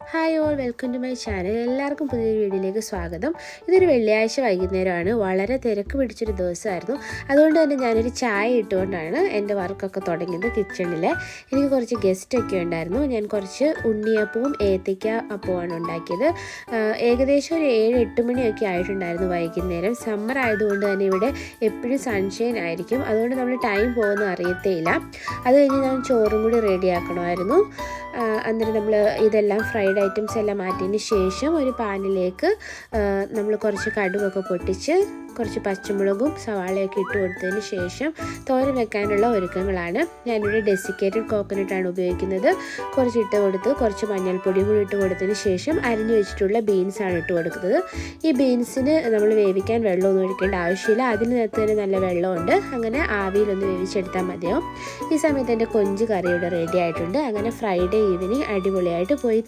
Hi all, welcome to my channel. എല്ലാവർക്കും പുതിയൊരു വീഡിയോയിലേക്ക് സ്വാഗതം. ഇതൊരു വെള്ളിയാഴ്ച വൈകുന്നേരമാണ്. വളരെ തിരക്ക് പിടിച്ചൊരു ദിവസമായിരുന്നു. അതുകൊണ്ട് തന്നെ ഞാനൊരു ചായ ഇട്ടുകൊണ്ടാണ് എൻ്റെ വർക്കൊക്കെ തുടങ്ങിയത് കിച്ചണിൽ. എനിക്ക് കുറച്ച് ഗസ്റ്റൊക്കെ ഉണ്ടായിരുന്നു. ഞാൻ കുറച്ച് ഉണ്ണിയപ്പവും ഏത്തയ്ക്ക അപ്പവുമാണ് ഉണ്ടാക്കിയത്. ഏകദേശം ഒരു 7-8 മണിയൊക്കെ ആയിട്ടുണ്ടായിരുന്നു വൈകുന്നേരം. സമ്മർ ആയതുകൊണ്ട് തന്നെ ഇവിടെ എപ്പോഴും സൺഷൈൻ ആയിരിക്കും. അതുകൊണ്ട് നമ്മൾ ടൈം പോകുന്നത് അറിയത്തേയില്ല. അത് കഴിഞ്ഞ് ഞാൻ ചോറും കൂടി റെഡിയാക്കണമായിരുന്നു. അന്നേരം നമ്മൾ ഇതെല്ലാം ഫ്രൈഡ് ഐറ്റംസ് എല്ലാം മാറ്റിയതിന് ശേഷം ഒരു പാനിലേക്ക് നമ്മൾ കുറച്ച് കടുകൊക്കെ പൊട്ടിച്ച് കുറച്ച് പച്ചമുളകും സവാളയൊക്കെ ഇട്ട് കൊടുത്തതിന് ശേഷം തോരൻ വെക്കാനുള്ള ഒരുക്കങ്ങളാണ്. ഞാനിവിടെ ഡെസിക്കേറ്റഡ് കോക്കനട്ടാണ് ഉപയോഗിക്കുന്നത്. കുറച്ച് ഇട്ട് കൊടുത്ത് കുറച്ച് മഞ്ഞൾപ്പൊടിയും കൂടി ഇട്ട് കൊടുത്തതിന് ശേഷം അരിഞ്ഞു വെച്ചിട്ടുള്ള ബീൻസാണ് ഇട്ട് കൊടുക്കുന്നത്. ഈ ബീൻസിന് നമ്മൾ വേവിക്കാൻ വെള്ളമൊന്നും ഒഴിക്കേണ്ട ആവശ്യമില്ല. അതിനകത്ത് തന്നെ നല്ല വെള്ളമുണ്ട്. അങ്ങനെ ആവിയിലൊന്ന് വേവിച്ചെടുത്താൽ മതിയാവും. ഈ സമയത്ത് എൻ്റെ കൊഞ്ച് കറി ഇവിടെ റെഡി ആയിട്ടുണ്ട്. അങ്ങനെ ഫ്രൈഡേ ഈവനിങ് അടിപൊളിയായിട്ട് പോയി